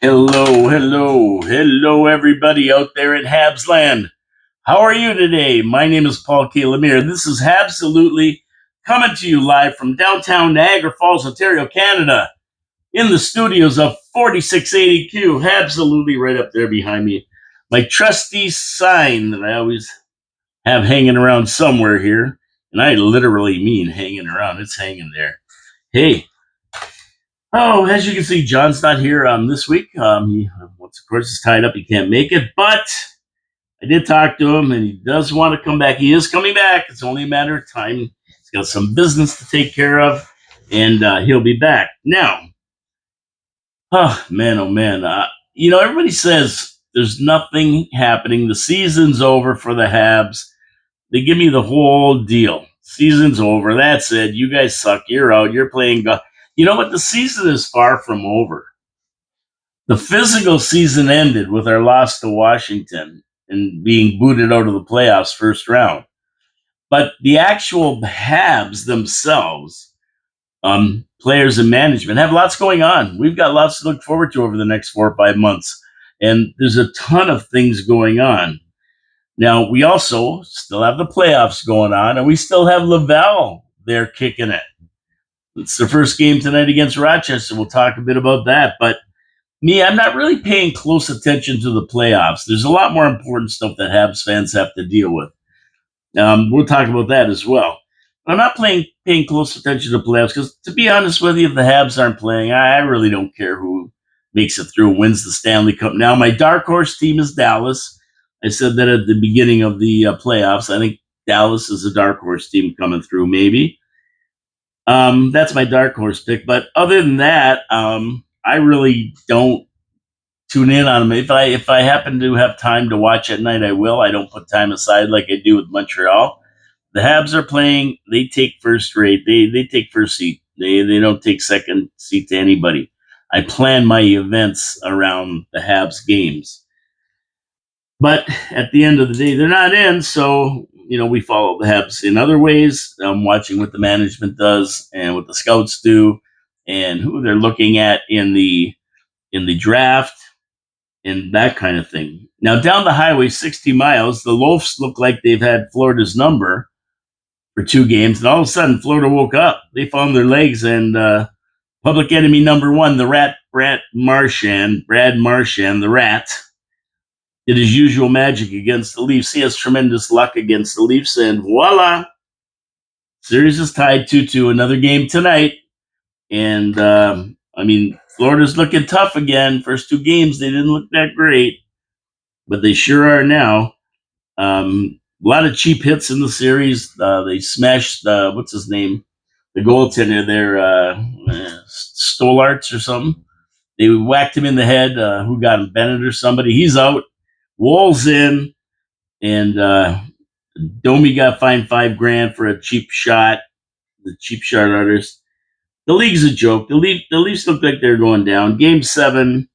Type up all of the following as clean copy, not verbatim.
Hello, hello, hello, everybody out there in Habs land. How are you today? My name is Paul K. Lemire. This is Habsolutely coming to you live from downtown Niagara Falls, Ontario, Canada, in the studios of 4680Q. Habsolutely right up there behind me. My trusty sign that I always have hanging around somewhere here, and I literally mean hanging around. It's hanging there. Hey, oh, as you can see, John's not here this week. He, of course, is tied up. He can't make it, but I did talk to him, and he does want to come back. He is coming back. It's only a matter of time. He's got some business to take care of, and he'll be back. Now, oh man. Everybody says there's nothing happening. The season's over for the Habs. They give me the whole deal. Season's over. That's it. You guys suck. You're out. You're playing golf. You know what? The season is far from over. The physical season ended with our loss to Washington and being booted out of the playoffs first round. But the actual Habs themselves, players and management, have lots going on. We've got lots to look forward to over the next 4 or 5 months. And there's a ton of things going on. Now, we also still have the playoffs going on, and we still have Laval there kicking it. It's the first game tonight against Rochester. We'll talk a bit about that. But me, I'm not really paying close attention to the playoffs. There's a lot more important stuff that Habs fans have to deal with. We'll talk about that as well. I'm not paying close attention to the playoffs because, to be honest with you, if the Habs aren't playing, I really don't care who makes it through and wins the Stanley Cup. Now, my dark horse team is Dallas. I said that at the beginning of the playoffs. I think Dallas is a dark horse team coming through, maybe. That's my dark horse pick. But other than that, I really don't tune in on them. If I happen to have time to watch at night, I will. I don't put time aside like I do with Montreal. The Habs are playing. They take first rate. They take first seat. They don't take second seat to anybody. I plan my events around the Habs games. But at the end of the day, they're not in. So, we follow the Habs in other ways. I'm watching what the management does and what the scouts do and who they're looking at in the draft and that kind of thing. Now, down the highway, 60 miles, the Loafs look like they've had Florida's number for 2 games, and all of a sudden, Florida woke up. They found their legs, and public enemy number one, the rat, Brad Marchand, the rat, did his usual magic against the Leafs. He has tremendous luck against the Leafs, and voila, series is tied 2-2. Another game tonight, and Florida's looking tough again. First 2 games, they didn't look that great, but they sure are now. A lot of cheap hits in the series. They smashed, what's his name? The goaltender there, Stolarts or something. They whacked him in the head. Who got him? Bennett or somebody. He's out. Wall's in. And Domi got fined $5,000 for a cheap shot. The cheap shot artist. The league's a joke. The Leafs look like they're going down. Game 7.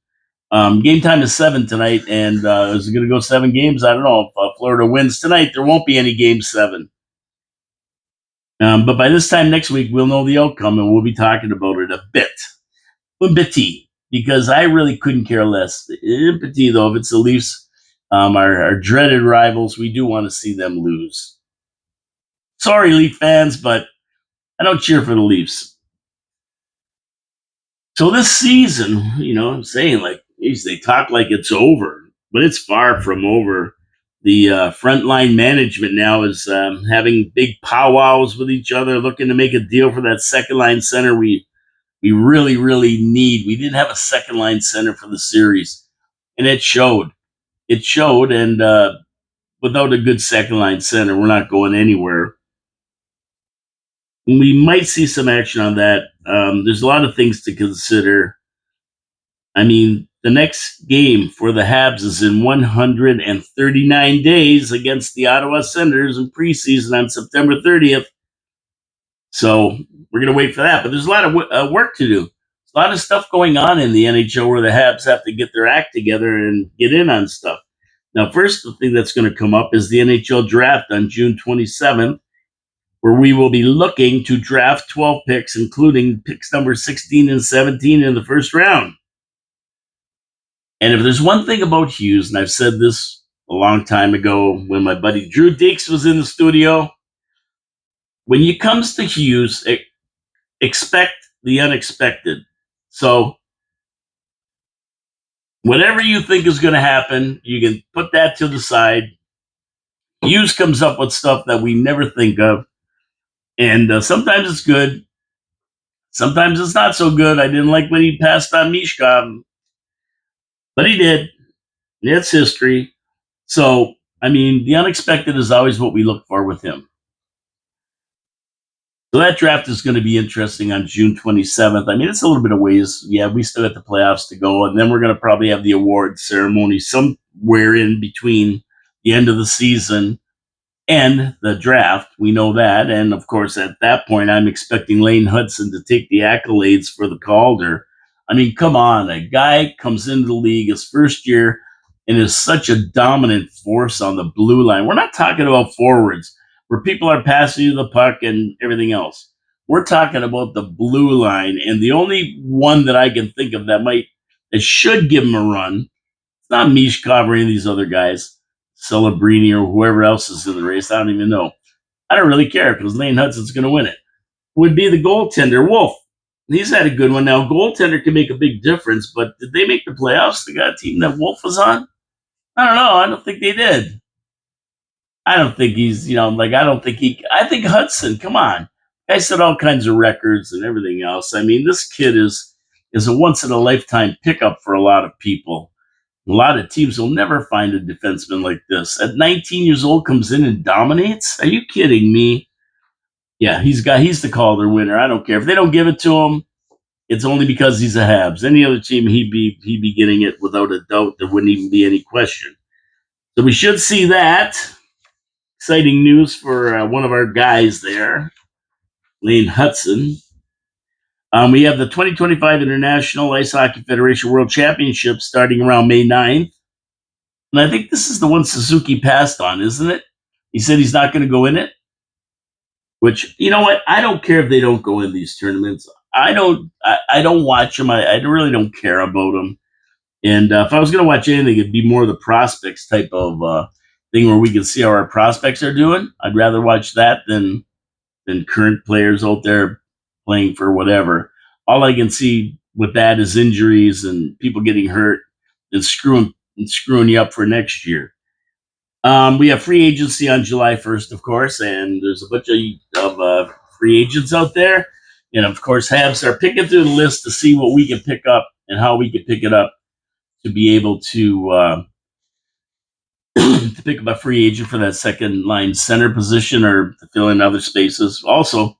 Game time is 7 tonight, and is it going to go 7 games? I don't know. If Florida wins tonight, there won't be any Game 7. But by this time next week, we'll know the outcome, and we'll be talking about it a bit, because I really couldn't care less. Empathy, though, if it's the Leafs, our dreaded rivals, we do want to see them lose. Sorry, Leaf fans, but I don't cheer for the Leafs. So this season, I'm saying, like, geez, they talk like it's over, but it's far from over. The frontline management now is having big powwows with each other, looking to make a deal for that second line center we really, really need. We didn't have a second line center for the series, and it showed. It showed, and without a good second line center, we're not going anywhere. We might see some action on that. There's a lot of things to consider. I mean, the next game for the Habs is in 139 days against the Ottawa Senators in preseason on September 30th. So we're going to wait for that. But there's a lot of work to do. There's a lot of stuff going on in the NHL where the Habs have to get their act together and get in on stuff. Now, first, the thing that's going to come up is the NHL draft on June 27th, where we will be looking to draft 12 picks, including picks number 16 and 17 in the first round. And if there's one thing about Hughes, and I've said this a long time ago when my buddy Drew Deeks was in the studio, when it comes to Hughes, expect the unexpected. So whatever you think is going to happen, you can put that to the side. Hughes comes up with stuff that we never think of, and sometimes it's good, sometimes it's not so good. I didn't like when he passed on Mishkov, but he did. It's history. So, I mean, the unexpected is always what we look for with him. So that draft is going to be interesting on June 27th. I mean, it's a little bit of ways. Yeah, we still got the playoffs to go, and then we're going to probably have the award ceremony somewhere in between the end of the season and the draft. We know that. And of course, at that point, I'm expecting Lane Hudson to take the accolades for the Calder. I mean, come on. A guy comes into the league his first year and is such a dominant force on the blue line. We're not talking about forwards where people are passing you the puck and everything else. We're talking about the blue line. And the only one that I can think of that should give him a run, it's not Mishkov or any of these other guys, Celebrini or whoever else is in the race. I don't even know. I don't really care because Lane Hudson's going to win it. Would be the goaltender, Wolf. He's had a good one. Now, goaltender can make a big difference, but did they make the playoffs? The guy team that Wolf was on? I don't know. I don't think they did. I don't think he's, I don't think I think Hudson, come on. Guy set all kinds of records and everything else. I mean, this kid is a once in a lifetime pickup for a lot of people. A lot of teams will never find a defenseman like this. At 19 years old, comes in and dominates. Are you kidding me? Yeah, he's the Calder winner. I don't care if they don't give it to him. It's only because he's a Habs. Any other team, he'd be getting it without a doubt. There wouldn't even be any question. So we should see that. Exciting news for one of our guys there, Lane Hudson. We have the 2025 International Ice Hockey Federation World Championship starting around May 9th. And I think this is the one Suzuki passed on, isn't it? He said he's not going to go in it. Which, you know what? I don't care if they don't go in these tournaments. I don't watch them. I really don't care about them. And if I was going to watch anything, it'd be more the prospects type of thing where we can see how our prospects are doing. I'd rather watch that than current players out there playing for whatever. All I can see with that is injuries and people getting hurt and screwing you up for next year. We have free agency on July 1st, of course, and there's a bunch of free agents out there. And of course, Habs are picking through the list to see what we can pick up and how we can pick it up to be able to to pick up a free agent for that second line center position or to fill in other spaces. Also,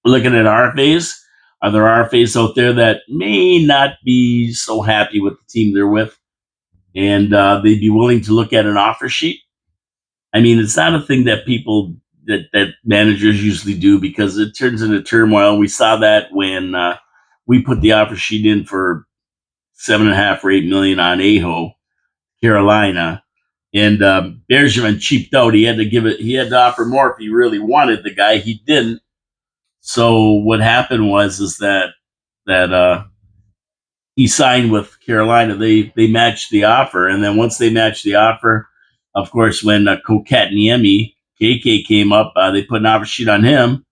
we're looking at RFAs. Are there RFAs out there that may not be so happy with the team they're with, and they'd be willing to look at an offer sheet? I mean, it's not a thing that people that managers usually do because it turns into turmoil. We saw that when we put the offer sheet in for 7.5 or 8 million on Aho, Carolina, and Bergevin cheaped out. He had to give it. He had to offer more if he really wanted the guy. He didn't. So what happened was that he signed with Carolina. They matched the offer, and then once they matched the offer, of course, when Kokatniemi KK came up, they put an offer sheet on him.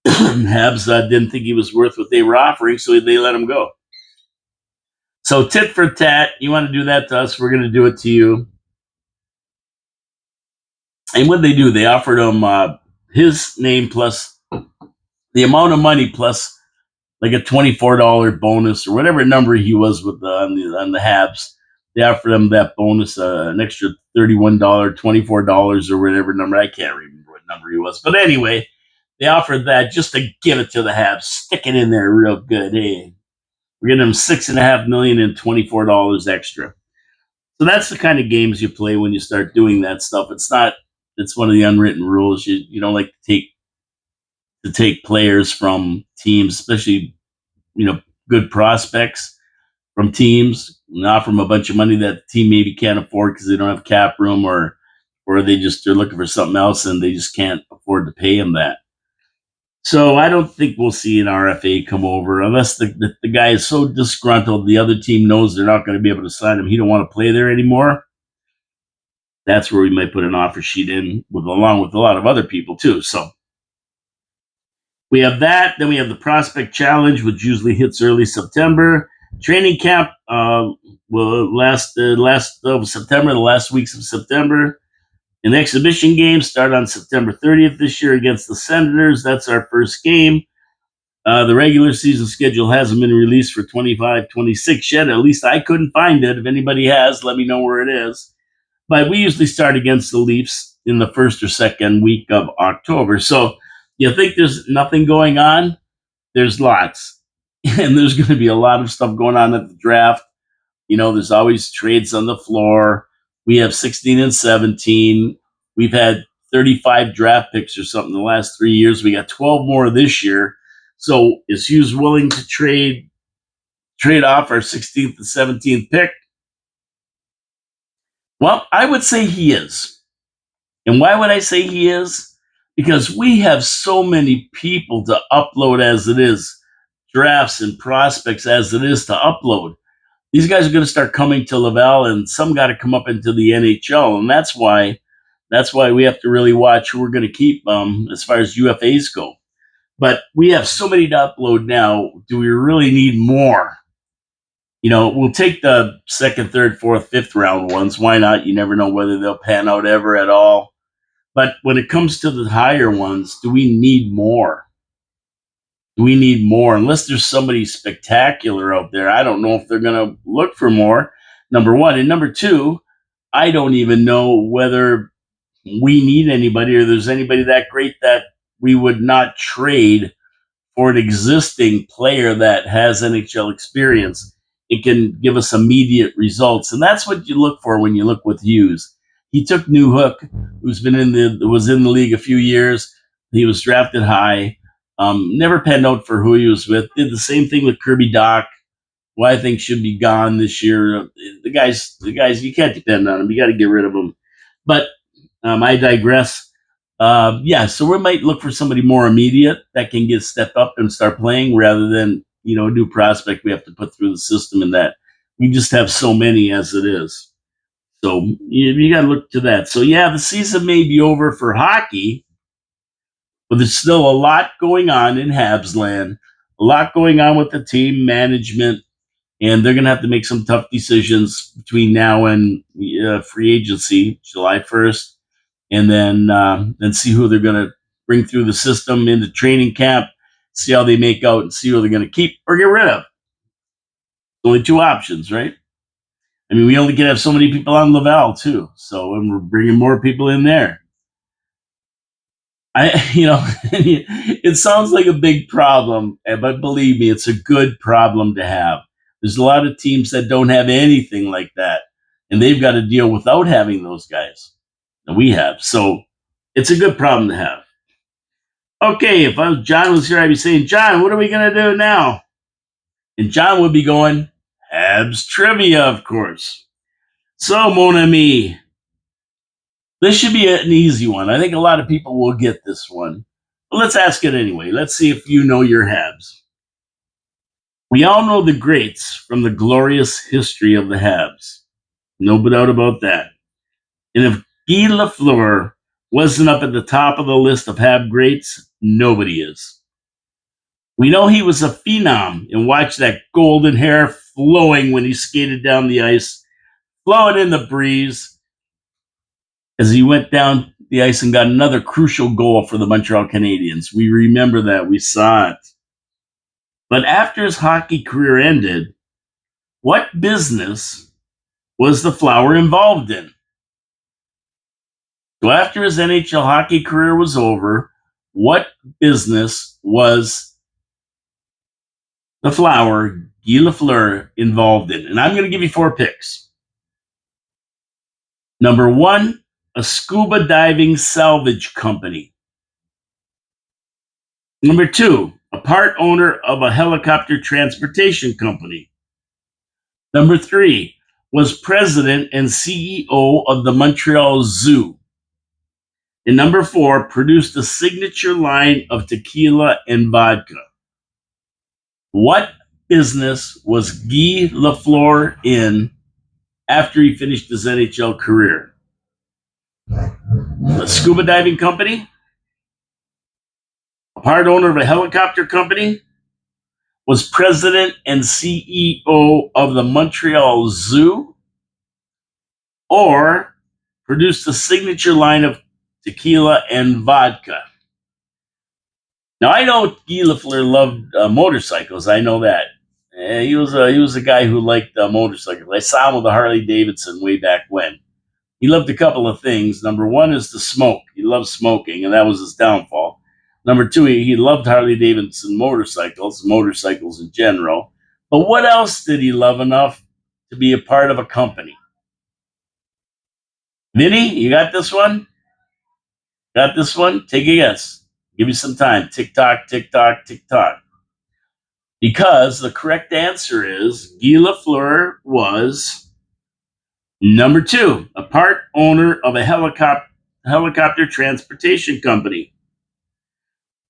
Habs didn't think he was worth what they were offering, so they let him go. So tit for tat, you want to do that to us, we're going to do it to you. And what they do, they offered him his name plus the amount of money plus like a $24 bonus or whatever number he was with on the Habs. They offered him that bonus, an extra $31, $24 or whatever number. I can't remember what number he was. But anyway, they offered that just to give it to the Habs. Stick it in there real good. Hey, we're getting them $6.5 million and $24 extra. So that's the kind of games you play when you start doing that stuff. It's one of the unwritten rules. You don't like to take players from teams, especially, good prospects from teams, and offer them a bunch of money that the team maybe can't afford because they don't have cap room or they're looking for something else and they just can't afford to pay them that. So I don't think we'll see an RFA come over unless the guy is so disgruntled the other team knows they're not going to be able to sign him. He don't want to play there anymore. That's where we might put an offer sheet in along with a lot of other people too. So we have that. Then we have the Prospect Challenge, which usually hits early September. Training camp will last of September, the last weeks of September. An exhibition game start on September 30th this year against the Senators. That's our first game. The regular season schedule hasn't been released for 25-26 yet. At least I couldn't find it. If anybody has, let me know where it is. But we usually start against the Leafs in the first or second week of October. So you think there's nothing going on? There's lots. And there's going to be a lot of stuff going on at the draft. There's always trades on the floor. We have 16 and 17. We've had 35 draft picks or something the last 3 years. We got 12 more this year. So is Hughes willing to trade off our 16th and 17th pick? Well, I would say he is. And why would I say he is? Because we have so many people to upload as it is, drafts and prospects as it is to upload. These guys are going to start coming to Laval, and some got to come up into the NHL, and that's why we have to really watch who we're going to keep as far as UFAs go. But we have so many to upload now. Do we really need more? We'll take the second, third, fourth, fifth round ones. Why not? You never know whether they'll pan out ever at all. But when it comes to the higher ones, do we need more? Do we need more? Unless there's somebody spectacular out there, I don't know if they're going to look for more, number one. And number two, I don't even know whether we need anybody or there's anybody that great that we would not trade for an existing player that has NHL experience. It can give us immediate results. And that's what you look for when you look with Hughes. He took Newhook, who's was in the league a few years. He was drafted high. Never panned out for who he was with. Did the same thing with Kirby Doc, who I think should be gone this year. The guys, you can't depend on them. You got to get rid of them. But I digress. So we might look for somebody more immediate that can step up and start playing rather than a new prospect we have to put through the system. And that we just have so many as it is. So you got to look to that. So yeah, the season may be over for hockey, but there's still a lot going on in Habs land, a lot going on with the team management, and they're going to have to make some tough decisions between now and free agency, July 1st, and then see who they're going to bring through the system into training camp, see how they make out, and see who they're going to keep or get rid of. Only two options, right? I mean, we only can have so many people on Laval too, and we're bringing more people in there. It sounds like a big problem, but believe me, it's a good problem to have. There's a lot of teams that don't have anything like that, and they've got to deal without having those guys that we have. So it's a good problem to have. Okay, if John was here, I'd be saying, John, what are we going to do now? And John would be going, Habs trivia, of course. So, mon ami, this should be an easy one. I think a lot of people will get this one. But let's ask it anyway. Let's see if you know your Habs. We all know the greats from the glorious history of the Habs. No doubt about that. And if Guy Lafleur wasn't up at the top of the list of Hab greats, nobody is. We know he was a phenom and watch that golden hair flowing when he skated down the ice, flowing in the breeze as he went down the ice and got another crucial goal for the Montreal Canadiens. We remember that. We saw it. But after his hockey career ended, what business was the Flower involved in? So after his NHL hockey career was over, what business was the Flower, Guy Lafleur, involved in? And I'm going to give you 4 picks. Number 1, a scuba diving salvage company. Number 2, a part owner of a helicopter transportation company. Number 3, was president and CEO of the Montreal Zoo. And number 4, produced the signature line of tequila and vodka. What business was Guy Lafleur in after he finished his NHL career? A scuba diving company? A part owner of a helicopter company? Was president and CEO of the Montreal Zoo? Or produced the signature line of tequila and vodka? Now I know Guy Lafleur loved motorcycles. I know that. He was a guy who liked motorcycles. I saw him with a Harley Davidson way back when. He loved a couple of things. Number one is the smoke. He loved smoking, and that was his downfall. Number two, he loved Harley Davidson motorcycles in general. But what else did he love enough to be a part of a company? Vinny, you got this one? Got this one? Take a guess. Give me some time. Tick tock, tick tock, tick tock. Because the correct answer is Guy Lafleur was number 2, a part owner of a helicopter transportation company.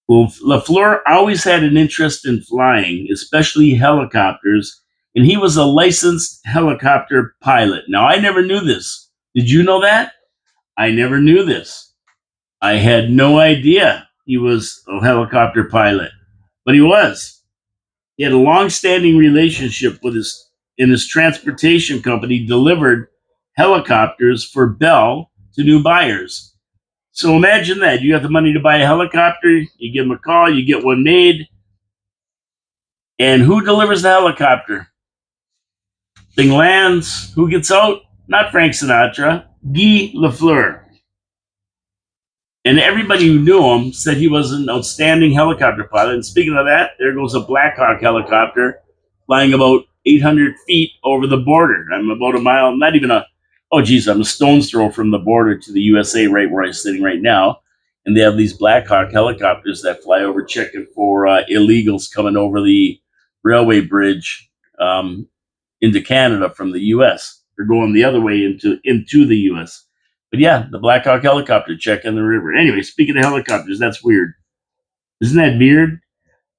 Well, Lafleur always had an interest in flying, especially helicopters, and he was a licensed helicopter pilot. Now, I never knew this. Did you know that? I never knew this. I had no idea he was a helicopter pilot, but he was. He had a long-standing relationship with his transportation company, delivered helicopters for Bell to new buyers. So imagine that. You have the money to buy a helicopter, you give them a call, you get one made, and who delivers the helicopter? Thing lands, who gets out? Not Frank Sinatra, Guy Lafleur. And everybody who knew him said he was an outstanding helicopter pilot. And speaking of that, there goes a Black Hawk helicopter flying about 800 feet over the border. I'm about a mile, not even I'm a stone's throw from the border to the USA, right where I'm sitting right now. And they have these Black Hawk helicopters that fly over checking for illegals coming over the railway bridge into Canada from the US. They're going the other way into the US. But yeah, the Black Hawk helicopter check in the river. Anyway, speaking of helicopters, that's weird. Isn't that weird?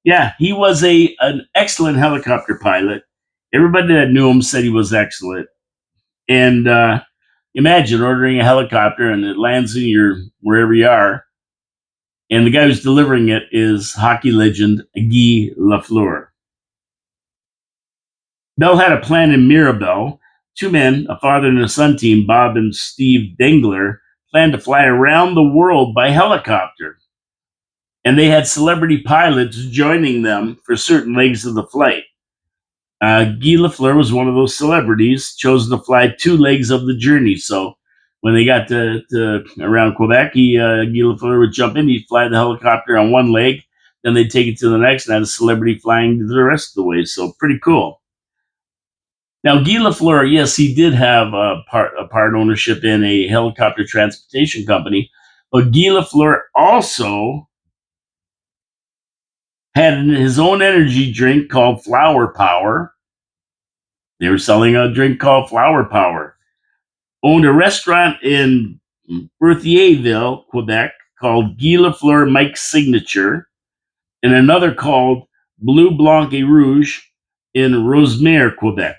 Yeah, he was an excellent helicopter pilot. Everybody that knew him said he was excellent. And imagine ordering a helicopter and it lands in your wherever you are, and the guy who's delivering it is hockey legend Guy Lafleur. Bell had a plan in Mirabel. 2 men, a father and a son team, Bob and Steve Dengler, planned to fly around the world by helicopter. And they had celebrity pilots joining them for certain legs of the flight. Guy Lafleur was one of those celebrities chosen to fly 2 legs of the journey. So when they got to around Quebec, Guy Lafleur would jump in, he'd fly the helicopter on one leg, then they'd take it to the next and had a celebrity flying the rest of the way. So pretty cool. Now, Guy Lafleur, yes, he did have a part ownership in a helicopter transportation company, but Guy Lafleur also had his own energy drink called Flower Power. They were selling a drink called Flower Power. Owned a restaurant in Berthierville, Quebec, called Guy Lafleur Mike's Signature, and another called Bleu Blanc et Rouge in Rosemère, Quebec.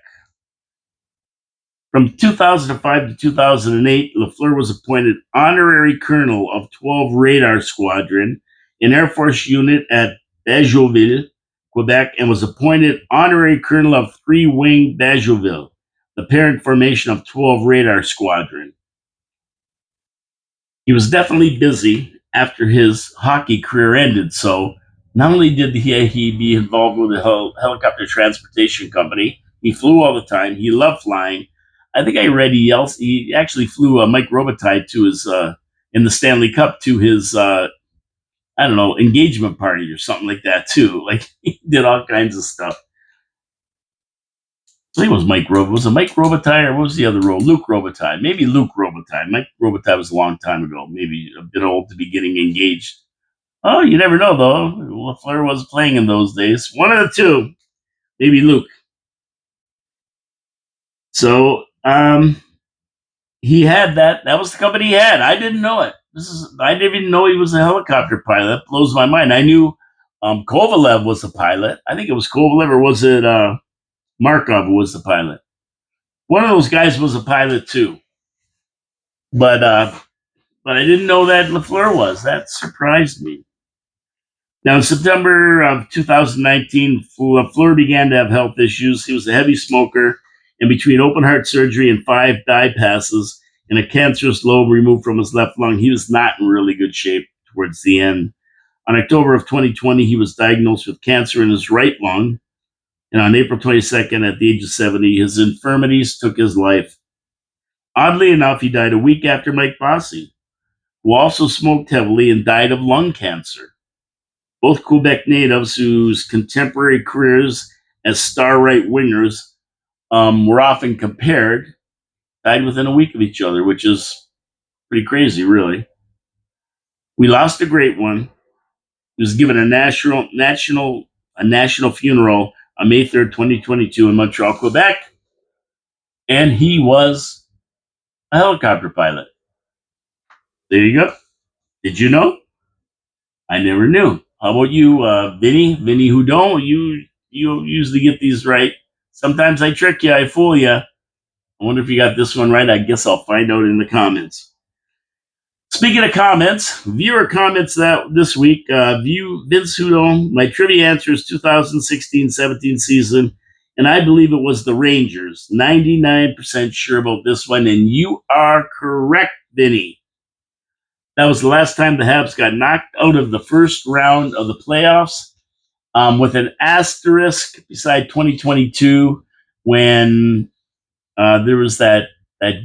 From 2005 to 2008, Lafleur was appointed honorary colonel of 12 Radar Squadron, an Air Force unit at Bajouville, Quebec, and was appointed honorary colonel of 3 Wing Bajouville, the parent formation of 12 Radar Squadron. He was definitely busy after his hockey career ended, so not only did he be involved with a helicopter transportation company, he flew all the time. He loved flying. I think I read he actually flew Mike Robitaille to his in the Stanley Cup to his engagement party or something like that too. Like he did all kinds of stuff. I think it was Was it Mike Robitaille or what was the other role? Luc Robitaille. Maybe Luc Robitaille. Mike Robitaille was a long time ago. Maybe a bit old to be getting engaged. Oh, you never know though. Lafleur was playing in those days. One of the two. Maybe Luc. So he had that. That was the company he had. I didn't know it. I didn't even know he was a helicopter pilot. That blows my mind. I knew Kovalev was a pilot. I think it was Kovalev, or was it Markov who was the pilot? One of those guys was a pilot too. But I didn't know that Lafleur was. That surprised me. Now, in September of 2019, Lafleur began to have health issues. He was a heavy smoker, and between open heart surgery and 5 bypasses and a cancerous lobe removed from his left lung, he was not in really good shape towards the end. On October of 2020, he was diagnosed with cancer in his right lung, and on April 22nd, at the age of 70, his infirmities took his life. Oddly enough, he died a week after Mike Bossy, who also smoked heavily and died of lung cancer. Both Quebec natives, whose contemporary careers as star right wingers were often compared, died within a week of each other, which is pretty crazy, really. We lost a great one. He was given a national funeral on May 3rd, 2022 in Montreal, Quebec, and he was a helicopter pilot. There you go. Did you know? I never knew. How about you, Vinny? Vinny, who don't? You usually get these right. Sometimes I trick you, I fool you. I wonder if you got this one right. I guess I'll find out in the comments. Speaking of comments, viewer comments that this week. View Vince Hudo. My trivia answer is 2016-17 season, and I believe it was the Rangers. 99% sure about this one, and you are correct, Vinny. That was the last time the Habs got knocked out of the first round of the playoffs, with an asterisk beside 2022 when there was that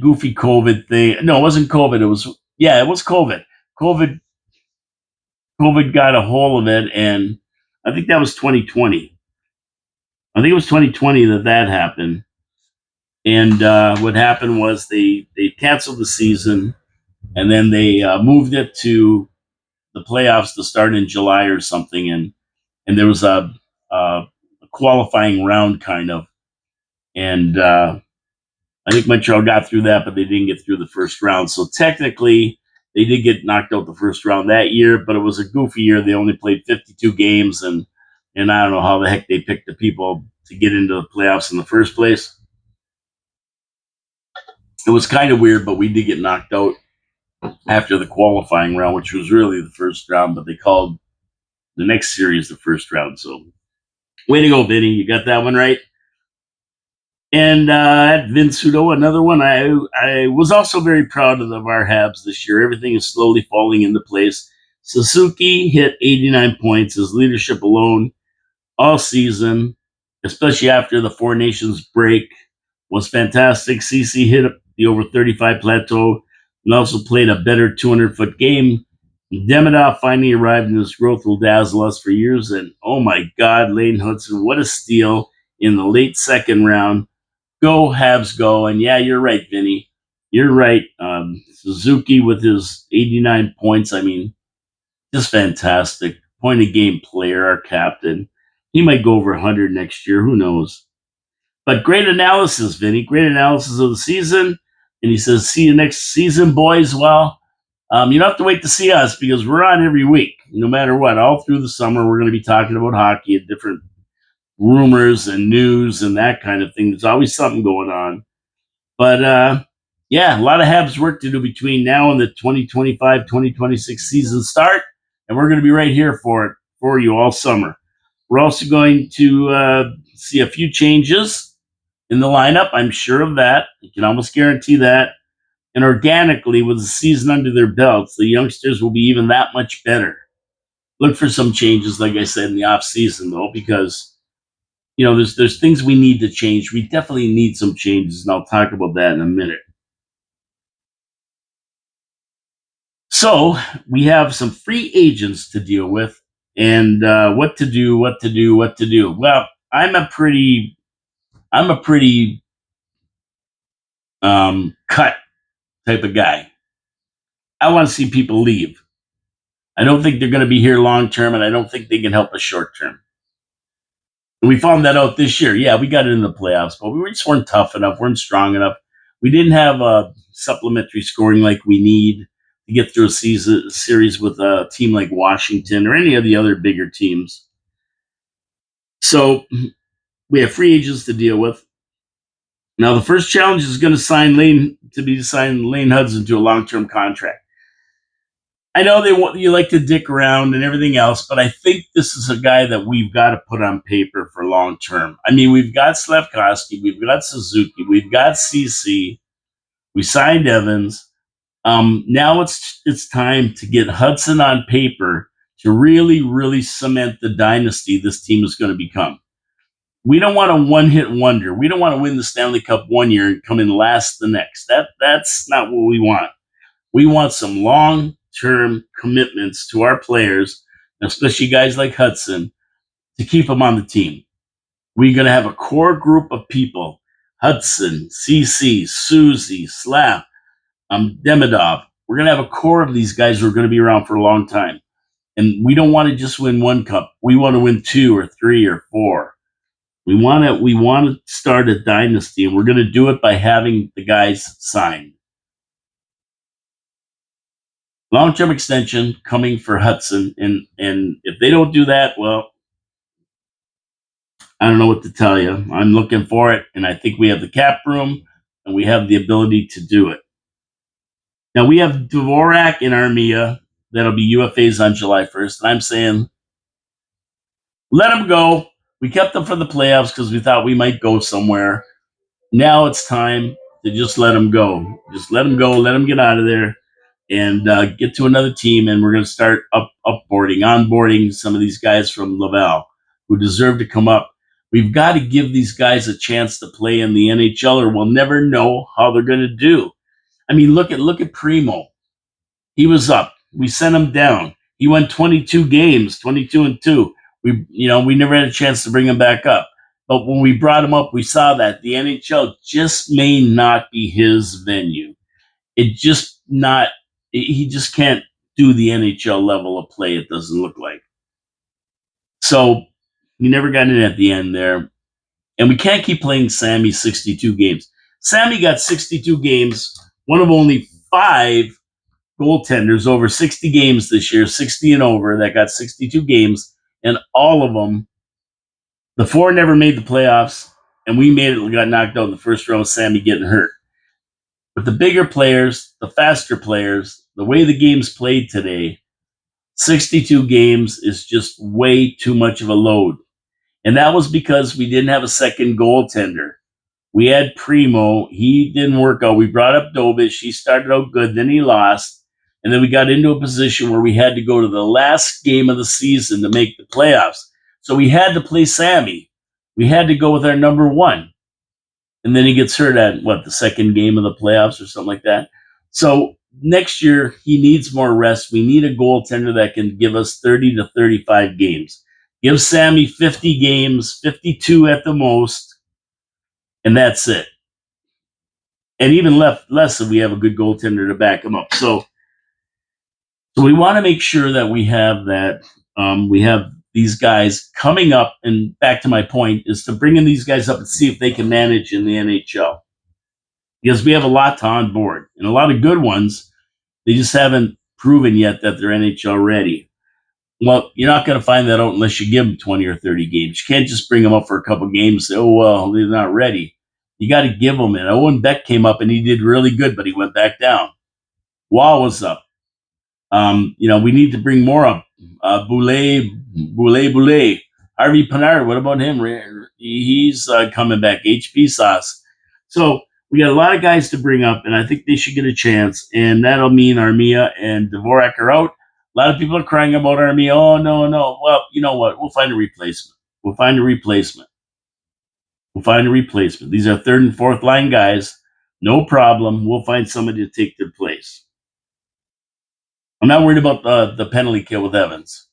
goofy COVID thing. No, it wasn't COVID. It was COVID. COVID COVID got a hold of it, and I think that was 2020. I think it was 2020 that happened. And what happened was they canceled the season, and then they moved it to the playoffs to start in July or something, and there was a qualifying round kind of, and I think Montreal got through that, but they didn't get through the first round. So technically, they did get knocked out the first round that year, but it was a goofy year. They only played 52 games, and I don't know how the heck they picked the people to get into the playoffs in the first place. It was kind of weird, but we did get knocked out after the qualifying round, which was really the first round, but they called the next series the first round. So, way to go, Vinny! You got that one right. And Vince Hudo, another one. I was also very proud of our Habs this year. Everything is slowly falling into place. Suzuki hit 89 points. His leadership alone all season, especially after the Four Nations break, was fantastic. CC hit the over 35 plateau and also played a better 200-foot game. Demidov finally arrived, and his growth will dazzle us for years. And oh my God, Lane Hudson, what a steal in the late second round. Go Habs, go! And yeah, you're right, Vinny. You're right. Suzuki with his 89 points. I mean, just fantastic. Point of game player, our captain. He might go over 100 next year. Who knows? But great analysis, Vinny. Great analysis of the season. And he says, "See you next season, boys." Well, you don't have to wait to see us because we're on every week, no matter what. All through the summer, we're going to be talking about hockey and different rumors and news and that kind of thing. There's always something going on. But yeah, a lot of Habs work to do between now and the 2025-2026 season start. And we're going to be right here for it for you all summer. We're also going to see a few changes in the lineup. I'm sure of that. I can almost guarantee that. And organically, with the season under their belts, the youngsters will be even that much better. Look for some changes, like I said, in the off season, though, because there's things we need to change. We definitely need some changes, and I'll talk about that in a minute. So we have some free agents to deal with, and what to do. Well, I'm a pretty cut type of guy. I want to see people leave. I don't think they're going to be here long term, and I don't think they can help us short term. And we found that out this year. Yeah, we got into the playoffs, but we just weren't tough enough, weren't strong enough. We didn't have supplementary scoring like we need. to get through a series with a team like Washington or any of the other bigger teams. So we have free agents to deal with. Now, the first challenge is going to sign Lane Hudson to a long-term contract. I know you like to dick around and everything else, but I think this is a guy that we've got to put on paper for long term. I mean, we've got Slavkovsky, we've got Suzuki, we've got CC, we signed Evans. Now it's time to get Hudson on paper to really, really cement the dynasty this team is going to become. We don't want a one-hit wonder. We don't want to win the Stanley Cup one year and come in last the next. That's not what we want. We want some long-term commitments to our players, especially guys like Hudson, to keep them on the team. We're going to have a core group of people: Hudson, CC, Susie, Slap, Demidov. We're going to have a core of these guys who are going to be around for a long time. And we don't want to just win one cup. We want to win 2 or 3 or 4. We want to start a dynasty, and we're going to do it by having the guys signed. Long-term extension coming for Hudson, and if they don't do that, well, I don't know what to tell you. I'm looking for it, and I think we have the cap room, and we have the ability to do it. Now, we have Dvorak and Armia that'll be UFAs on July 1st, and I'm saying let them go. We kept them for the playoffs because we thought we might go somewhere. Now it's time to just let them go. Just let them go. Let them get out of there and get to another team. And we're going to start onboarding some of these guys from Laval who deserve to come up. We've got to give these guys a chance to play in the NHL, or we'll never know how they're going to do. I mean, look at Primo. He was up. We sent him down. He won 22 games, 22-2. We never had a chance to bring him back up. But when we brought him up, we saw that the NHL just may not be his venue. He just can't do the NHL level of play, it doesn't look like. So he never got in at the end there. And we can't keep playing Sammy 62 games. Sammy got 62 games, one of only 5 goaltenders over 60 games this year, 60 and over, that got 62 games, and all of them, the 4 never made the playoffs, and we made it, got knocked out in the first round with Sammy getting hurt. But the bigger players, the faster players, the way the game's played today, 62 games is just way too much of a load. And that was because we didn't have a second goaltender. We had Primo. He didn't work out. We brought up Dobich. He started out good. Then he lost. And then we got into a position where we had to go to the last game of the season to make the playoffs. So we had to play Sammy. We had to go with our number 1. And then he gets hurt at, the second game of the playoffs or something like that. So next year, he needs more rest. We need a goaltender that can give us 30 to 35 games. Give Sammy 50 games, 52 at the most, and that's it. And even less if we have a good goaltender to back him up. So we want to make sure that we have that. We have these guys coming up, and back to my point is to bring in these guys up and see if they can manage in the NHL. Because we have a lot to onboard, and a lot of good ones. They just haven't proven yet that they're NHL ready. Well, you're not going to find that out unless you give them 20 or 30 games. You can't just bring them up for a couple games and say, oh, well, they're not ready. You got to give them it. Owen Beck came up and he did really good, but he went back down. Wall was up. We need to bring more up. Boulay. Harvey Pinard, what about him? He's coming back. HP Sauce. So we got a lot of guys to bring up, and I think they should get a chance. And that'll mean Armia and Dvorak are out. A lot of people are crying about Armia. Oh, no. Well, you know what? We'll find a replacement. These are 3rd and 4th line guys. No problem. We'll find somebody to take their place. I'm not worried about the penalty kill with Evans.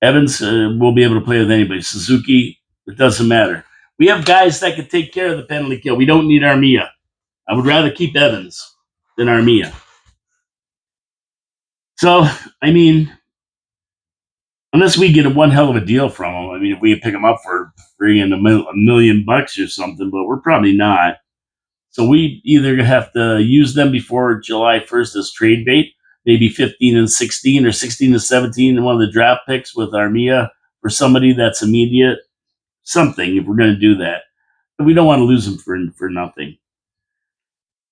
Evans will be able to play with anybody. Suzuki, it doesn't matter. We have guys that can take care of the penalty kill. We don't need Armia. I would rather keep Evans than Armia. So, I mean, unless we get one hell of a deal from him, I mean, if we pick him up for free and $1 million or something, but we're probably not. So we either have to use them before July 1st as trade bait. maybe 15 and 16 or 16 and 17 in one of the draft picks with Armia for somebody that's immediate. Something if we're going to do that. But we don't want to lose him for nothing.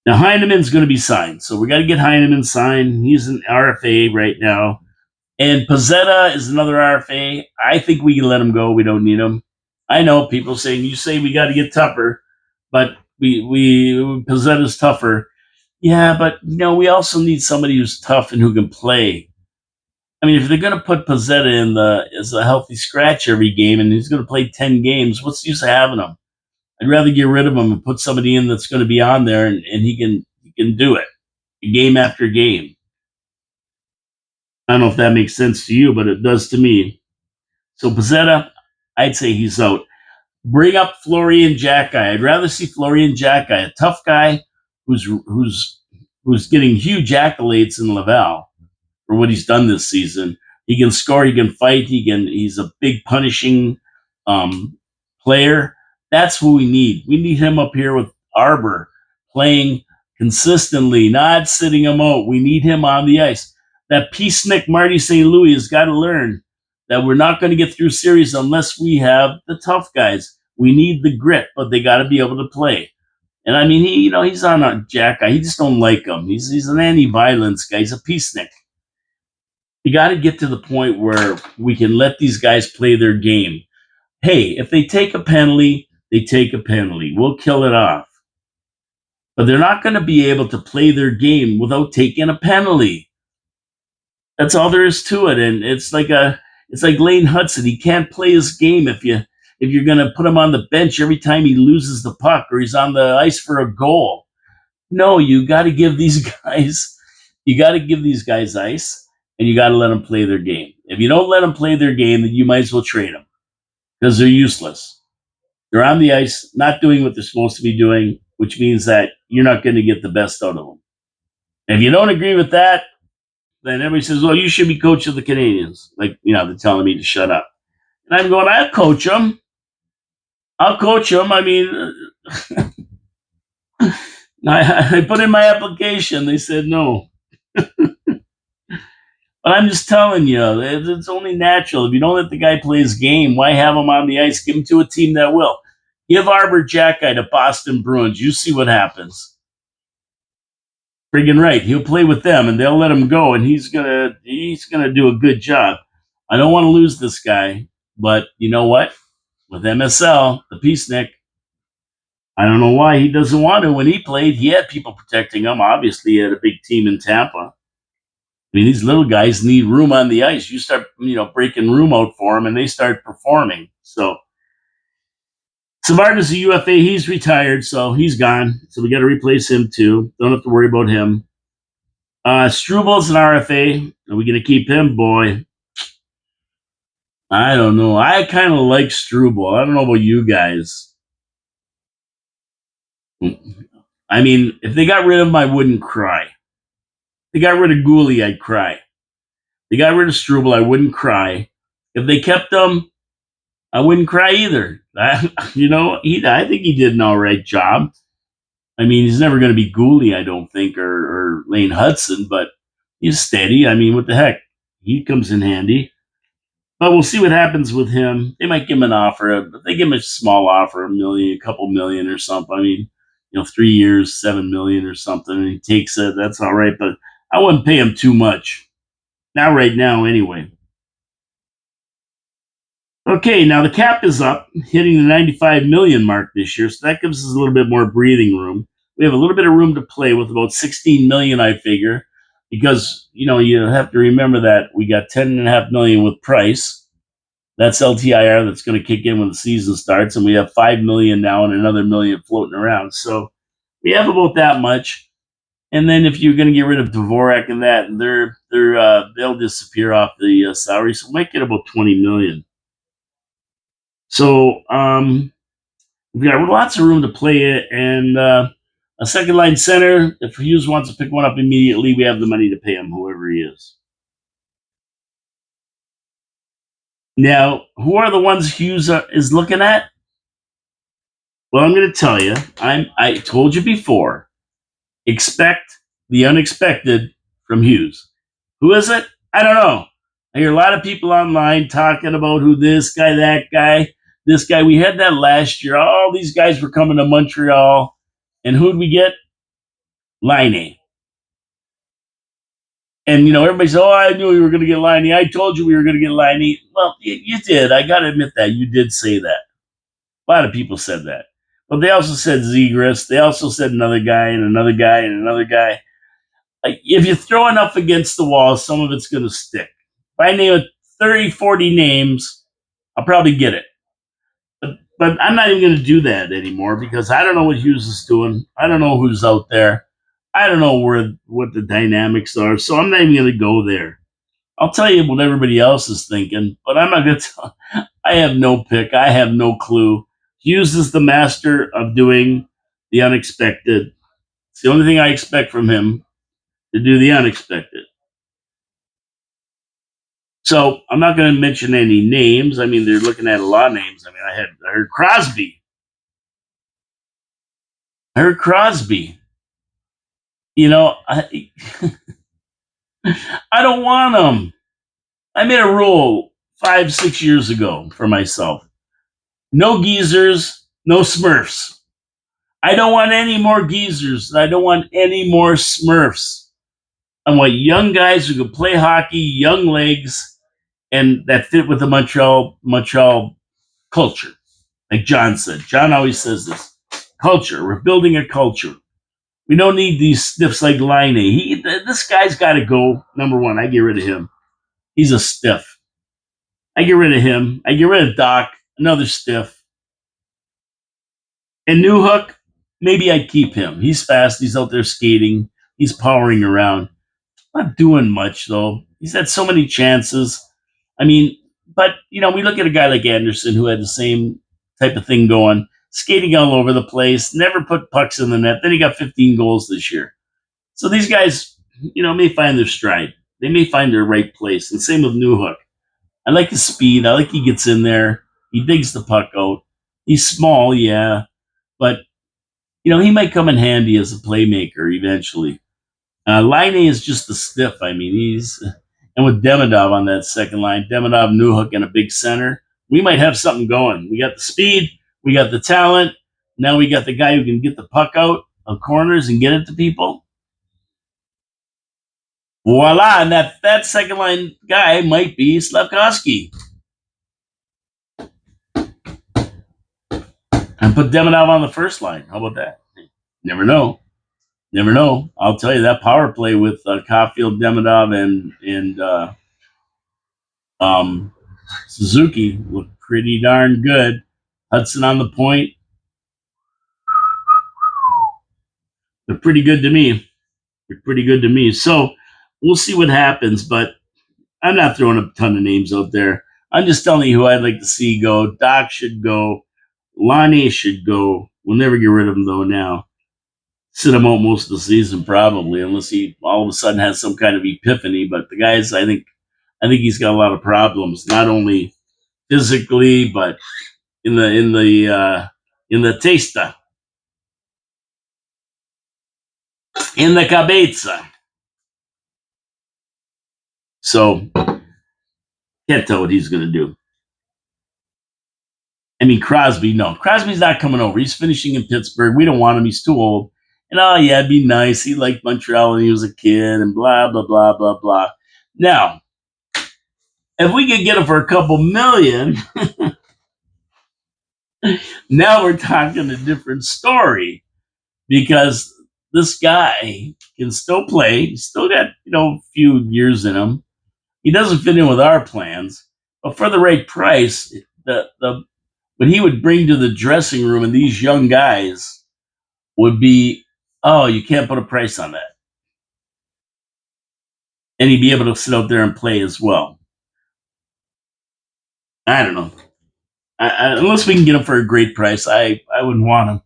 Now Heineman's going to be signed, so we got to get Heineman signed. He's an RFA right now, and Pizzetta is another RFA. I think we can let him go. We don't need him. I know people saying you say we got to get tougher, but we Pizzetta's tougher. Yeah, but we also need somebody who's tough and who can play. I mean, if they're going to put Pizzetta in as a healthy scratch every game, and he's going to play 10 games, what's the use of having him? I'd rather get rid of him and put somebody in that's going to be on there, and he can do it game after game. I don't know if that makes sense to you, but it does to me. So Pizzetta, I'd say he's out. Bring up Florian Jacki. I'd rather see Florian Jacki, a tough guy who's getting huge accolades in Laval for what he's done this season. He can score, he can fight, he's a big punishing player. That's who we need. We need him up here with Arbor playing consistently, not sitting him out. We need him on the ice. That peacenik Marty St. Louis has got to learn that we're not going to get through series unless we have the tough guys. We need the grit, but they got to be able to play. And I mean, he's on a jack guy. He just don't like him. He's an anti-violence guy. He's a peacenik. You got to get to the point where we can let these guys play their game. Hey, if they take a penalty, they take a penalty. We'll kill it off. But they're not going to be able to play their game without taking a penalty. That's all there is to it. And it's like Lane Hudson. He can't play his game if you're going to put him on the bench every time he loses the puck or he's on the ice for a goal. No, you got to give these guys ice, and you got to let them play their game. If you don't let them play their game, then you might as well trade them because they're useless. They're on the ice, not doing what they're supposed to be doing, which means that you're not going to get the best out of them. And if you don't agree with that, then everybody says, well, you should be coach of the Canadians. Like, they're telling me to shut up. And I'm going, I'll coach them. I mean, I put in my application. They said no. But I'm just telling you, it's only natural. If you don't let the guy play his game, why have him on the ice? Give him to a team that will. Give Arbor Jacki to Boston Bruins. You see what happens. Friggin' right. He'll play with them, and they'll let him go, and he's gonna do a good job. I don't want to lose this guy, but you know what? With MSL, the peacenik, I don't know why he doesn't want to. When he played, he had people protecting him. Obviously, he had a big team in Tampa. I mean, these little guys need room on the ice. You start, breaking room out for them, and they start performing. So, Savard is a UFA. He's retired, so he's gone. So we got to replace him too. Don't have to worry about him. Strubal's an RFA. Are we going to keep him? Boy, I don't know. I kind of like Strubel. I don't know about you guys. I mean, if they got rid of him, I wouldn't cry. If they got rid of Gooley, I'd cry. If they got rid of Strubel, I wouldn't cry. If they kept him, I wouldn't cry either. I think he did an all right job. I mean, he's never going to be Gooley, I don't think, or Lane Hudson, but he's steady. I mean, what the heck? He comes in handy. But we'll see what happens with him. They might give him an offer. But they give him a small offer, a couple million or something. I mean, 3 years, 7 million or something, and he takes it. That's all right. But I wouldn't pay him too much. Not right now, anyway. Okay, now the cap is up, hitting the 95 million mark this year, so that gives us a little bit more breathing room. We have a little bit of room to play with, about 16 million, I figure, because you have to remember that we got 10.5 million with Price. That's LTIR that's going to kick in when the season starts, and we have 5 million now and another million floating around. So we have about that much. And then if you're going to get rid of Dvorak and that, they'll disappear off the salary, so we might get about 20 million. So we've got lots of room to play it, and a second line center. If Hughes wants to pick one up immediately, we have the money to pay him, whoever he is. Now, who are the ones Hughes is looking at? Well, I'm going to tell you. I told you before. Expect the unexpected from Hughes. Who is it? I don't know. I hear a lot of people online talking about who this guy, that guy, this guy. We had that last year. All these guys were coming to Montreal. And who'd we get? Line. And, everybody said, oh, I knew we were going to get Liney. I told you we were going to get Liney. Well, you did. I got to admit that. You did say that. A lot of people said that. But they also said Zegras. They also said another guy and another guy and another guy. Like, if you throw enough against the wall, some of it's going to stick. If I name it 30, 40 names, I'll probably get it. But I'm not even going to do that anymore because I don't know what Hughes is doing. I don't know who's out there. I don't know what the dynamics are. So I'm not even going to go there. I'll tell you what everybody else is thinking, but I'm not going to tell. I have no pick. I have no clue. Hughes is the master of doing the unexpected. It's the only thing I expect from him, to do the unexpected. So I'm not going to mention any names. I mean, they're looking at a lot of names. I mean, I heard Crosby. I heard Crosby. I I don't want him. I made a rule 5, 6 years ago for myself. No geezers, no Smurfs. I don't want any more geezers. I don't want any more Smurfs. I want young guys who can play hockey, young legs, and that fit with the Montreal culture. Like John said. John always says this. Culture. We're building a culture. We don't need these stiffs like Line. This guy's got to go. Number one, I get rid of him. He's a stiff. I get rid of him. I get rid of Doc, another stiff. And Newhook, maybe I keep him. He's fast. He's out there skating. He's powering around. Not doing much, though. He's had so many chances. I mean, but, we look at a guy like Anderson who had the same type of thing going, skating all over the place, never put pucks in the net. Then he got 15 goals this year. So these guys, may find their stride. They may find their right place. And same with Newhook. I like his speed. I like he gets in there. He digs the puck out. He's small, yeah. But, he might come in handy as a playmaker eventually. Line is just the stiff. I mean, and with Demidov on that second line, Demidov, Newhook, and a big center, we might have something going. We got the speed, we got the talent. Now we got the guy who can get the puck out of corners and get it to people. Voila! And that second line guy might be Slafkovsky. And put Demidov on the first line. How about that? Never know. Never know. I'll tell you that power play with Caulfield, Demidov, and Suzuki looked pretty darn good. Hudson on the point. They're pretty good to me. They're pretty good to me. So we'll see what happens, but I'm not throwing a ton of names out there. I'm just telling you who I'd like to see go. Doc should go. Lonnie should go. We'll never get rid of him, though, now. Sit him out most of the season, probably, unless he all of a sudden has some kind of epiphany. But the guys, I think he's got a lot of problems, not only physically, but in the testa, in the cabeza. So can't tell what he's going to do. I mean, Crosby, no. Crosby's not coming over. He's finishing in Pittsburgh. We don't want him. He's too old. And, oh, yeah, it'd be nice. He liked Montreal when he was a kid and blah, blah, blah, blah, blah. Now, if we could get him for a couple million, now we're talking a different story because this guy can still play. He's still got, a few years in him. He doesn't fit in with our plans, but for the right price, what he would bring to the dressing room and these young guys would be, oh, you can't put a price on that. And he'd be able to sit out there and play as well. I don't know. Unless we can get him for a great price, I wouldn't want him.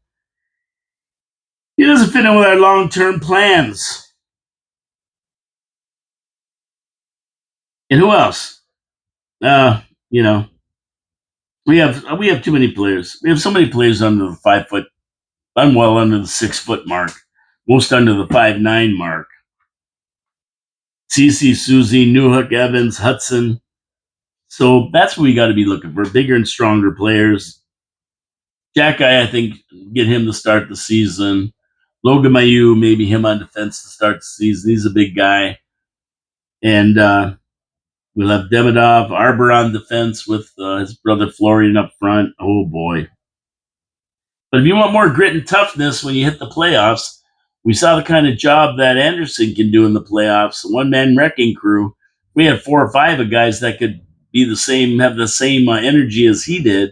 He doesn't fit in with our long-term plans. And who else? You know, we have too many players. We have so many players under the 5 foot. I'm well under the 6 foot mark. Most under the 5'9" mark. CC, Susie, Newhook, Evans, Hudson. So that's what we got to be looking for: bigger and stronger players. Jack Guy, I think, get him to start the season. Logan Mayu, maybe him on defense to start the season. He's a big guy. And we'll have Demidov, Arbor on defense with his brother Florian up front. Oh, boy. But if you want more grit and toughness when you hit the playoffs, we saw the kind of job that Anderson can do in the playoffs. One-man wrecking crew. We had 4 or 5 of guys that could be the same, have the same energy as he did.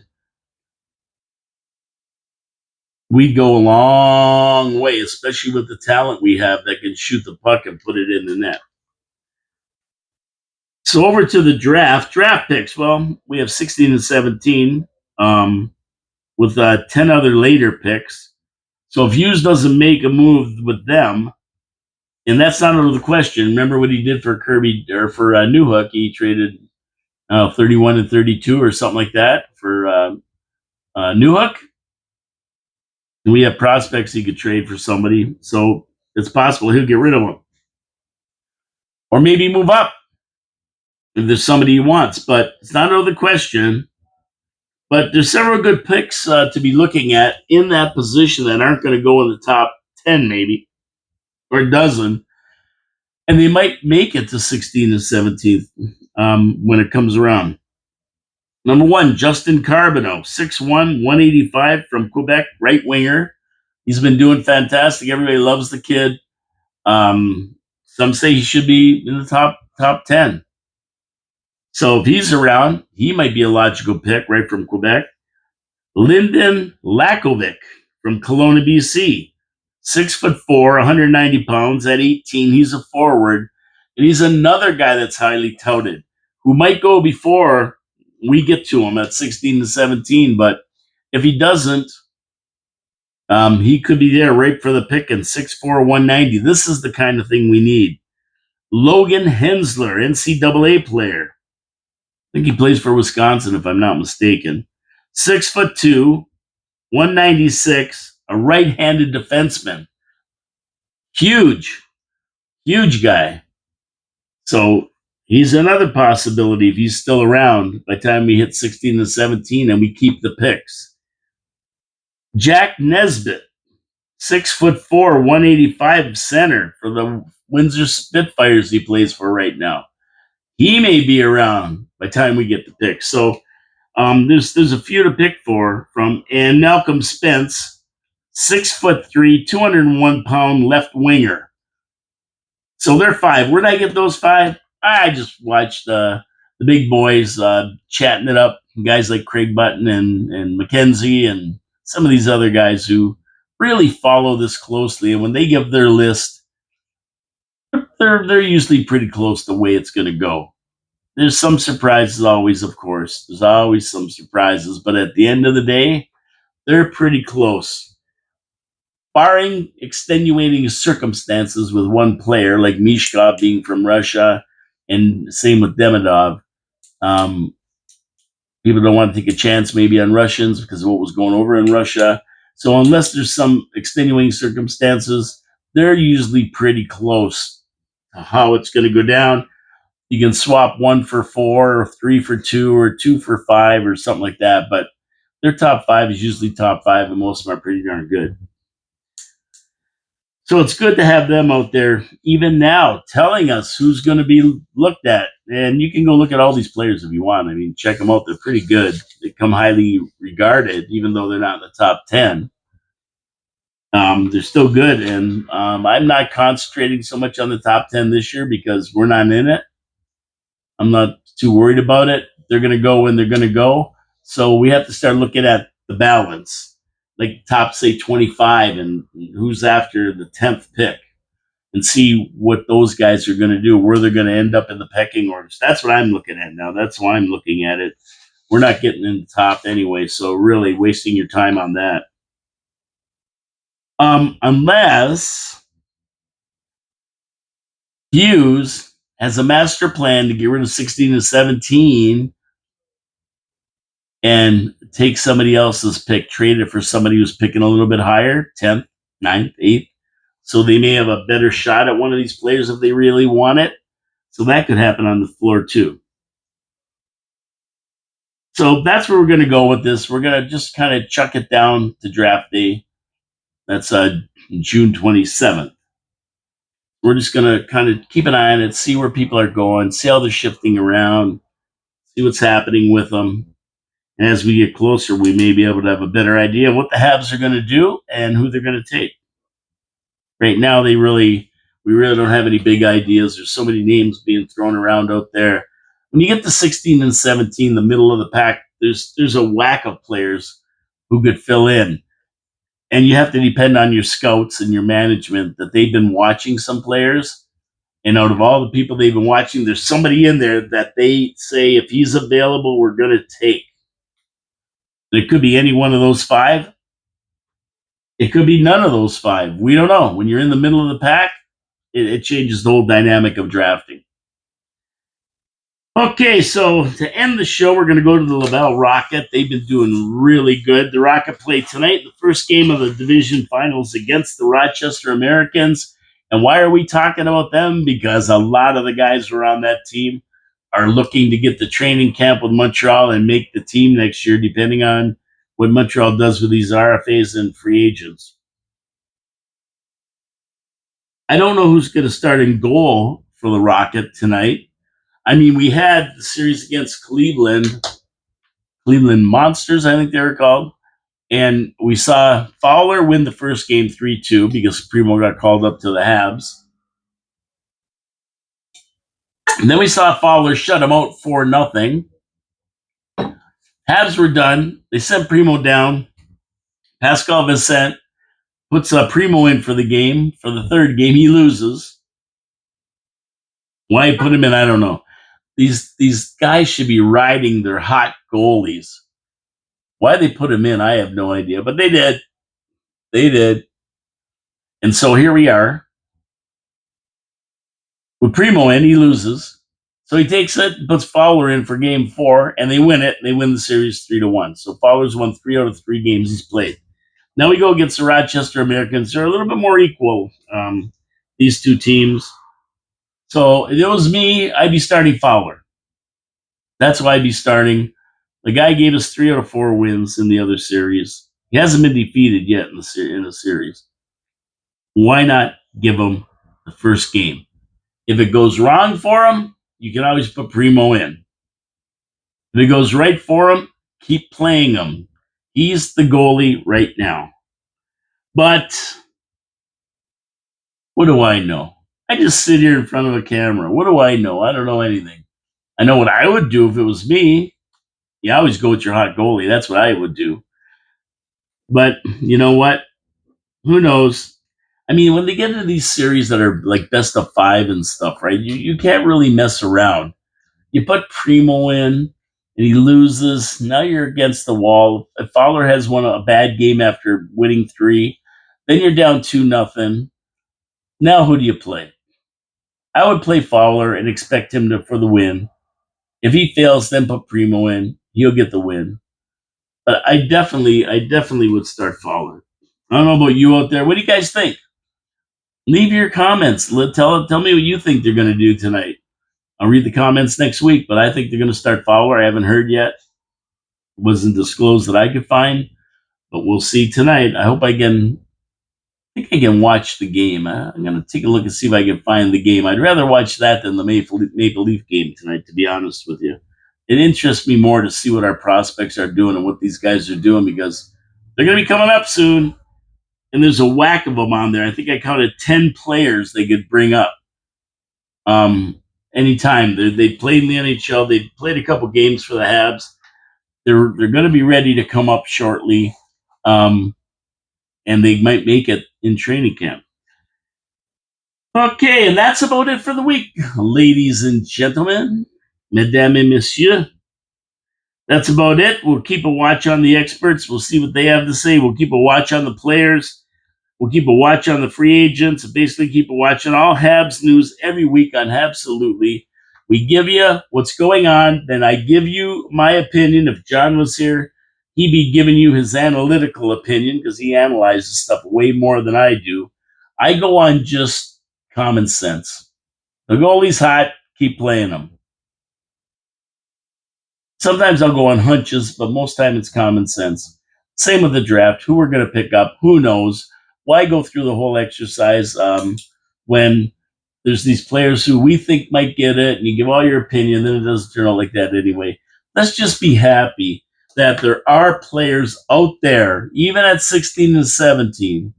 We'd go a long way, especially with the talent we have that can shoot the puck and put it in the net. So over to the draft picks. Well, we have 16 and 17 with 10 other later picks. So if Hughes doesn't make a move with them, and that's not out of the question. Remember what he did for Kirby or for Newhook? He traded 31 and 32 or something like that for Newhook. And we have prospects he could trade for somebody. So it's possible he'll get rid of them. Or maybe move up if there's somebody he wants. But it's not out of the question. But there's several good picks to be looking at in that position that aren't going to go in the top 10 maybe, or a dozen. And they might make it to 16th and 17th when it comes around. Number 1, Justin Carbonneau, 6'1", 185 from Quebec, right winger. He's been doing fantastic. Everybody loves the kid. Some say he should be in the top 10. So if he's around, he might be a logical pick right from Quebec. Lyndon Lakovic from Kelowna, BC. 6'4", 190 pounds at 18. He's a forward. And he's another guy that's highly touted who might go before we get to him at 16 to 17. But if he doesn't, he could be there right for the pick in 6'4", 190. This is the kind of thing we need. Logan Hensler, NCAA player. I think he plays for Wisconsin, if I'm not mistaken. 6'2", 196, a right-handed defenseman. Huge guy. So he's another possibility if he's still around by the time we hit 16 to 17 and we keep the picks. Jack Nesbitt, 6'4", 185 center for the Windsor Spitfires he plays for right now. He may be around by the time we get the picks. So there's a few to pick from. And Malcolm Spence, 6'3", 201-pound left winger. So they're 5. Where did I get those 5? I just watched the big boys chatting it up. Guys like Craig Button and Mackenzie and some of these other guys who really follow this closely. And when they give their list, they're usually pretty close to the way it's going to go. There's some surprises always, of course. There's always some surprises. But at the end of the day, they're pretty close. Barring extenuating circumstances with one player, like Mishkov being from Russia, and same with Demidov. People don't want to take a chance maybe on Russians because of what was going over in Russia. So unless there's some extenuating circumstances, they're usually pretty close to how it's going to go down. You can swap 1 for 4 or 3 for 2 or 2 for 5 or something like that. But their top 5 is usually top 5, and most of them are pretty darn good. So it's good to have them out there, even now, telling us who's going to be looked at. And you can go look at all these players if you want. I mean, check them out. They're pretty good. They come highly regarded, even though they're not in the top 10. They're still good. And I'm not concentrating so much on the top 10 this year because we're not in it. I'm not too worried about it. They're going to go when they're going to go. So we have to start looking at the balance. Like top, say, 25 and who's after the 10th pick and see what those guys are going to do, where they're going to end up in the pecking orders. That's what I'm looking at now. That's why I'm looking at it. We're not getting in the top anyway, so really wasting your time on that. Unless Hughes has a master plan to get rid of 16 to 17 and take somebody else's pick, trade it for somebody who's picking a little bit higher, 10th, 9th, 8th. So they may have a better shot at one of these players if they really want it. So that could happen on the floor too. So that's where we're going to go with this. We're going to just kind of chuck it down to draft day. That's June 27th. We're just going to kind of keep an eye on it, see where people are going, see how they're shifting around, see what's happening with them. And as we get closer, we may be able to have a better idea of what the Habs are going to do and who they're going to take. Right now, we really don't have any big ideas. There's so many names being thrown around out there. When you get to 16 and 17, the middle of the pack, there's a whack of players who could fill in. And you have to depend on your scouts and your management that they've been watching some players. And out of all the people they've been watching, there's somebody in there that they say, if he's available, we're going to take. It could be any one of those five. It could be none of those five. We don't know. When you're in the middle of the pack, it changes the whole dynamic of drafting. Okay, so to end the show, we're going to go to the Laval Rocket. They've been doing really good. The Rocket played tonight, the first game of the division finals against the Rochester Americans. And why are we talking about them? Because a lot of the guys who are on that team are looking to get the training camp with Montreal and make the team next year, depending on what Montreal does with these RFAs and free agents. I don't know who's going to start in goal for the Rocket tonight. I mean, we had the series against Cleveland Monsters, I think they were called. And we saw Fowler win the first game 3-2 because Primo got called up to the Habs. And then we saw Fowler shut him out 4-0. Habs were done. They sent Primo down. Pascal Vincent puts Primo in for the game. For the third game, he loses. Why he put him in, I don't know. These guys should be riding their hot goalies. Why they put him in, I have no idea. But they did. They did. And so here we are. With Primo in, he loses. So he takes it, puts Fowler in for game 4, and they win it. They win the series 3-1. So Fowler's won 3 out of 3 games he's played. Now we go against the Rochester Americans. They're a little bit more equal, these two teams. So if it was me, I'd be starting Fowler. That's why I'd be starting. The guy gave us 3 out of 4 wins in the other series. He hasn't been defeated yet in the series. Why not give him the first game? If it goes wrong for him, you can always put Primo in. If it goes right for him, keep playing him. He's the goalie right now. But what do I know? I just sit here in front of a camera. What do I know? I don't know anything. I know what I would do if it was me. You always go with your hot goalie. That's what I would do. But you know what? Who knows? I mean, when they get into these series that are like best of 5 and stuff, right? You can't really mess around. You put Primo in and he loses. Now you're against the wall. If Fowler has won a bad game after winning 3, then you're down 2-0. Now who do you play? I would play Fowler and expect him for the win. If he fails, then put Primo in. He'll get the win. But I definitely would start Fowler. I don't know about you out there. What do you guys think? Leave your comments. Tell me what you think they're going to do tonight. I'll read the comments next week, but I think they're going to start Fowler. I haven't heard yet. It wasn't disclosed that I could find, but we'll see tonight. I hope I think I can watch the game. I'm going to take a look and see if I can find the game. I'd rather watch that than the Maple Leaf game tonight, to be honest with you. It interests me more to see what our prospects are doing and what these guys are doing because they're going to be coming up soon. And there's a whack of them on there. I think I counted 10 players they could bring up. Anytime they played in the NHL, they played a couple games for the Habs. They're going to be ready to come up shortly, and they might make it in training camp. Okay, and that's about it for the week, ladies and gentlemen, mesdames et messieurs. That's about it. We'll keep a watch on the experts. We'll see what they have to say. We'll keep a watch on the players. We'll keep a watch on the free agents. Basically, keep a watch on all Habs news every week on HABSOLUTELY. We give you what's going on. Then I give you my opinion. If John was here, he'd be giving you his analytical opinion because he analyzes stuff way more than I do. I go on just common sense. The goalie's hot. keep playing them. Sometimes I'll go on hunches, but most time it's common sense. Same with the draft. Who we're going to pick up, who knows? Why go through the whole exercise when there's these players who we think might get it, and you give all your opinion, then it doesn't turn out like that anyway. Let's just be happy that there are players out there, even at 16 and 17,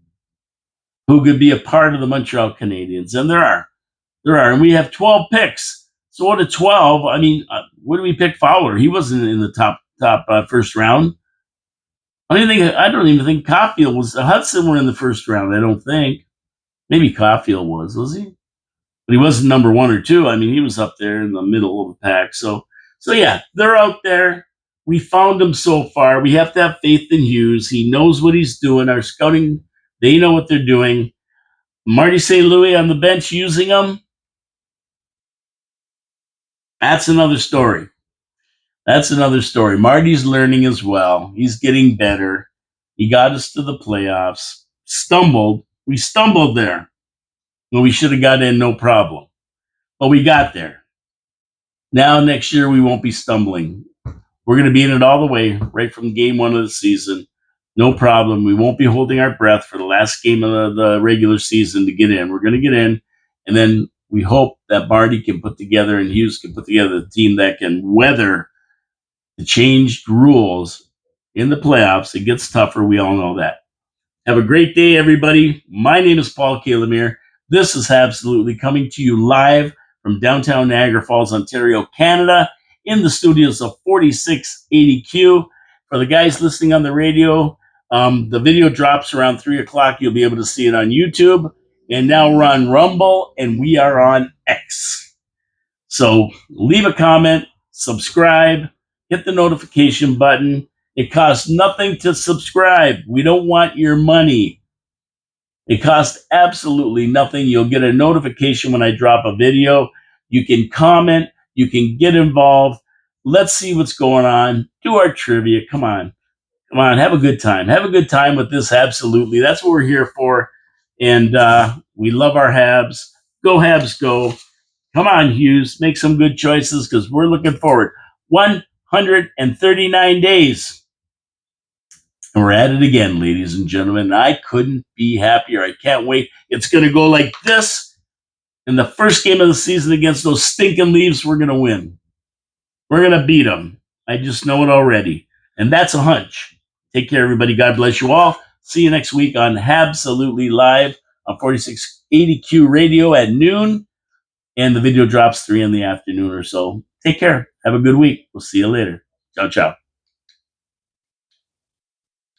who could be a part of the Montreal Canadiens. And there are. And we have 12 picks. So out of 12, I mean, what do we pick Fowler? He wasn't in the top first round. I don't even think Caulfield was. Hudson were in the first round. I don't think. Maybe Caulfield was he? But he wasn't number 1 or 2. I mean, he was up there in the middle of the pack. So yeah, they're out there. We found them so far. We have to have faith in Hughes. He knows what he's doing. Our scouting, they know what they're doing. Marty St. Louis on the bench using them. That's another story. Marty's learning as well. He's getting better. He got us to the playoffs. We stumbled there. Well, we should have got in, no problem. But we got there. Now next year we won't be stumbling. We're going to be in it all the way, right from game 1 of the season. No problem. We won't be holding our breath for the last game of the regular season to get in. We're going to get in, and then we hope that Marty can put together and Hughes can put together a team that can weather the changed rules in the playoffs. It gets tougher. We all know that. Have a great day, everybody. My name is Paul Calamere. This is Absolutely coming to you live from downtown Niagara Falls, Ontario, Canada, in the studios of 4680Q. For the guys listening on the radio, the video drops around 3 o'clock. You'll be able to see it on YouTube. And now we're on Rumble, and we are on X. So leave a comment, subscribe, hit the notification button. It costs nothing to subscribe. We don't want your money. It costs absolutely nothing. You'll get a notification when I drop a video. You can comment. You can get involved. Let's see what's going on. Do our trivia. Come on. Have a good time. Have a good time with this. Absolutely. That's what we're here for. And we love our Habs. Go Habs, go. Come on, Hughes. Make some good choices because we're looking forward. 139 days. And we're at it again, ladies and gentlemen. I couldn't be happier. I can't wait. It's going to go like this. In the first game of the season against those stinking Leafs, we're going to win. We're going to beat them. I just know it already. And that's a hunch. Take care, everybody. God bless you all. See you next week on Absolutely Live on 4680Q Radio at noon. And the video drops 3 in the afternoon or so. Take care. Have a good week. We'll see you later. Ciao, ciao.